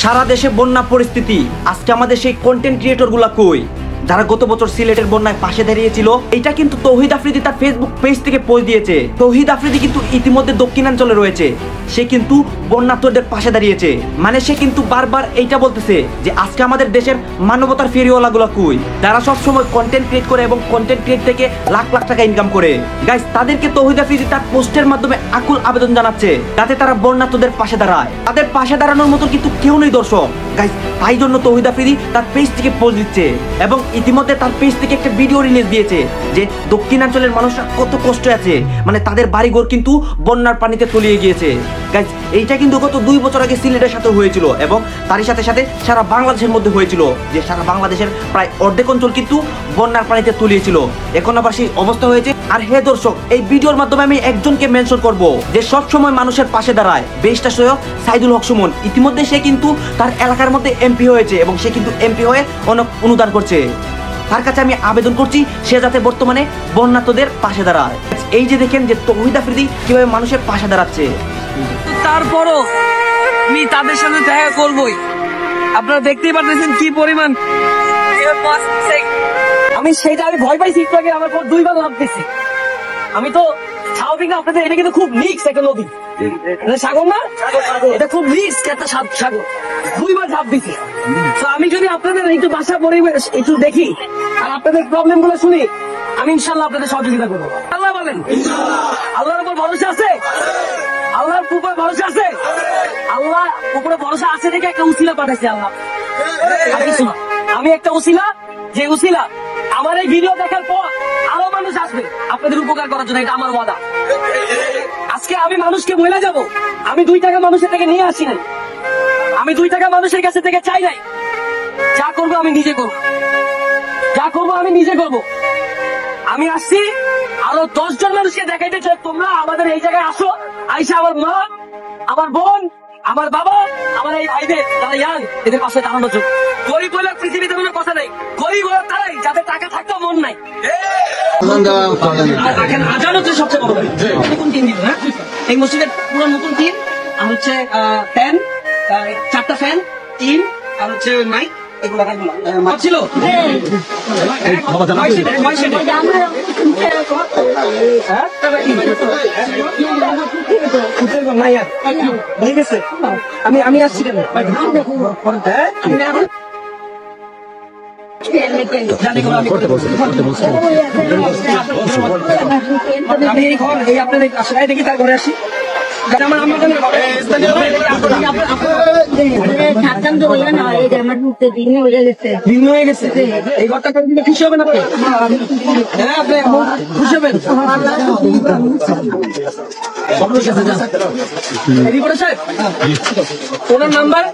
সারা দেশে বন্যা পরিস্থিতি, আজকে আমাদের সেই কন্টেন্ট ক্রিয়েটর গুলা কই যারা গত বছর সিলেটের বন্যায় পাশে দাঁড়িয়েছিল? এটা কিন্তু তৌহিদ আফ্রিদি তার ফেসবুক পেজ থেকে পোস্ট দিয়েছে। তৌহিদ আফ্রিদি কিন্তু ইতিমধ্যে দক্ষিণাঞ্চলে রয়েছে, সে কিন্তু বন্যার্তদের পাশে দাঁড়িয়েছে। মানে সে কিন্তু বারবার এইটা বলতেছে যে আজকে আমাদের দেশের মানবতার ফেরিওয়ালাগুলো কই, যারা সবসময় কন্টেন্ট ক্রিয়েট করে এবং কন্টেন্ট ক্রিয়েট থেকে লাখ লাখ টাকা ইনকাম করে। গাইস, তাদেরকে তৌহিদ আফ্রিদি তার পোস্টের মাধ্যমে আকুল আবেদন জানাচ্ছে যাতে তারা বন্যার্তদের পাশে দাঁড়ায়। তাদের পাশে দাঁড়ানোর মতো কিন্তু কেউ নেই দর্শক। গাইস, তাই জন্য তৌহিদ আফ্রিদি তার পেজ থেকে পোস্ট দিচ্ছে এবং ইতিমধ্যে তার পেজ থেকে একটা ভিডিও রিলিজ দিয়েছে যে দক্ষিণাঞ্চলের মানুষরা কত কষ্ট আছে, মানে তাদের বাড়িঘর কিন্তু বন্যার পানিতে তলিয়ে গিয়েছে। গাইস, এইটা কিন্তু গত 2 বছর আগে সিলেটের সাথে হয়েছিল এবং তারই সাথে সাথে সারা বাংলাদেশের মধ্যে হয়েছিল, যে সারা বাংলাদেশের প্রায় অর্ধেক অঞ্চল কিন্তু বন্যার পানিতে তলিয়েছিল। এখন আবার সেই অবস্থা হয়েছে। আর হে দর্শক, এই ভিডিওর মাধ্যমে আমি একজনকে মেনশন করব যে সবসময় মানুষের পাশে দাঁড়ায়, বেশটা সহায়ক সাইদুল হক সুমন। ইতিমধ্যে সে কিন্তু তার এলাকার মধ্যে এমপি হয়েছে এবং সে কিন্তু এমপি হয়ে অনেক অনুদান করছে। তার কাছে আমি আবেদন করছি সে যাতে বর্তমানে বন্যার্তদের পাশে দাঁড়ায়। এই যে দেখেন যে তৌহিদ আফ্রিদি কিভাবে মানুষের পাশে দাঁড়াচ্ছে। তারপরও আমি তাদের সাথে দেখা করবই। আপনারা দেখতেই পাচ্ছেন কি পরিমাণ আমি ভয় পাইছি একটু আগে, আমার পর 2 বার লাভ দিচ্ছি। আমি তো স্বাভাবিক না, আপনাদের এটা কিন্তু খুব রিস্ক একটা নদী, সাগর না, এটা খুব রিস্ক একটা সাগর। 2 বার ঝাঁপ দিচ্ছি। তো আমি যদি আপনাদের একটু বাসা পরিবেশ একটু দেখি আর আপনাদের প্রবলেম গুলো শুনি, আমি ইনশাল্লাহ আপনাদের সহযোগিতা করবো। আল্লাহ বলেন, আল্লাহর উপর ভরসা আছে, আল্লাহর উপর ভরসা আছে, আল্লাহ উপরে ভরসা আছে দেখে একটা উসিলা পাঠাইছে আল্লাহ। আমি একটা উসিলা, যে উসিলা আমার এই ভিডিও দেখার পর আরো মানুষ আসবে আপনাদের উপকার করার জন্য, এটা আমার ওয়াদা। আজকে আমি মানুষকে বলে যাব, আমি 2 টাকা মানুষের থেকে নিয়ে আসি নাই, আমি 2 টাকা মানুষের কাছে থেকে চাই নাই। যা করবো আমি নিজে করবো, যা করবো আমি নিজে করবো। আমি আসছি আরো 10 জন মানুষকে দেখাইতে চাই, তোমরা আমাদের এই জায়গায় আসো, আইসা আমার মা, আমার বোন, আমার বাবা, আমার এই ভাইদের যারা ইয়াং, এদের পাশে দাঁড়ানোর জন্য। গরিব বলে পৃথিবীতে কোনো কথা নেই, গরিব হলো তারাই যাদের টাকা থাকতেও মন নাই। আজান হচ্ছে সবচেয়ে বড়। নতুন টিম দিল, হ্যাঁ, এই মসজিদের পুরো নতুন টিম। আর হচ্ছে ফ্যান, 4টা ফ্যান, টিম, আর হচ্ছে মাইক, এগুলো ছিল। আমি আসছি কেন, আমি এই ঘর এই আপনাদের আসলে দেখি তার ঘরে আসি। এই ঘরটা খুশি হবেন আপনি? হ্যাঁ, আপনি খুশি হবেন। ওনার নাম্বার,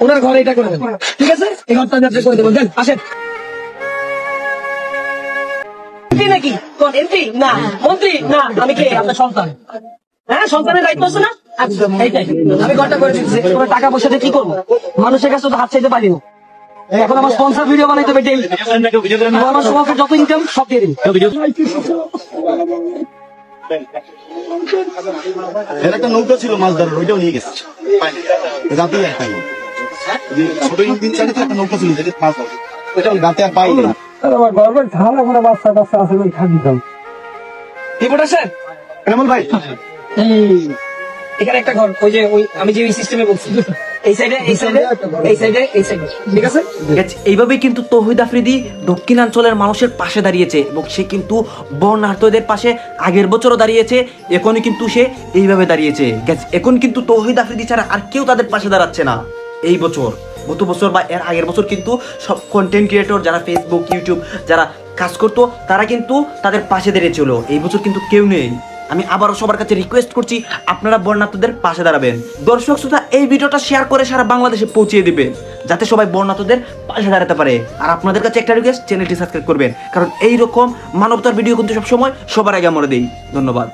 ওনার ঘরে এটা করে দেবেন, ঠিক আছে? এই ঘরটা আপনি করে দেবেন, দেন আসেন। নাকি এমপি না, মন্ত্রী না, আমি কে? আপনার সন্তান। হ্যাঁ, সন্তানের দায়িত্ব আছে না? আমি ঘরটা করে দিচ্ছি। টাকা পয়সা দিয়ে কি করবো? মানুষের কাছে তো হাত চাইতে পারি না। এখন আমার স্পন্সর ভিডিও বানাইতে হবে, আমার সমাজে যত ইনকাম সব দিয়ে দিন। একটা নৌকা ছিল মাছ ধরার, ওইটাও নিয়ে গেছে রাতে। ছোট ইঞ্জিন চালিত একটা নৌকা ছিল মাছ ধরে, ওইটা রাতে আর পাই না। আমার গর্বের ধান এখন বাচ্চা কাচ্চা আছে, ওই খাবি খাম। রিপোর্টার স্যার, এমন ভাই এখানে একটা ঘর, ওই যে ওই আমি যে সিস্টেমে বলছি, এই সাইডে, এই সাইডে, এই সাইডে, এই সাইডে, ঠিক আছে? এইভাবেই কিন্তু তৌহিদ আফ্রিদি দক্ষিণাঞ্চলের মানুষের পাশে দাঁড়িয়েছে এবং সে কিন্তু বন্যার্তদের পাশে আগের বছরও দাঁড়িয়েছে, এখনই কিন্তু সে এইভাবে দাঁড়িয়েছে। এখন কিন্তু তৌহিদ আফ্রিদি ছাড়া আর কেউ তাদের পাশে দাঁড়াচ্ছে না। এই বছর, গত বছর বা এর আগের বছর কিন্তু সব কন্টেন্ট ক্রিয়েটর যারা ফেসবুক, ইউটিউব যারা কাজ করতো তারা কিন্তু তাদের পাশে দাঁড়িয়েছিল। এই বছর কিন্তু কেউ নেই। আমি আবারও সবার কাছে রিকোয়েস্ট করছি, আপনারা বন্যার্তদের পাশে দাঁড়াবেন। দর্শক শ্রোতা, এই ভিডিওটা শেয়ার করে সারা বাংলাদেশে পৌঁছিয়ে দিবেন যাতে সবাই বন্যার্তদের পাশে দাঁড়াতে পারে। আর আপনাদের কাছে একটা রিকোয়েস্ট, চ্যানেলটি সাবস্ক্রাইব করবেন, কারণ এইরকম মানবতার ভিডিও কিন্তু সবসময় সবার আগে আমরা দিই। ধন্যবাদ।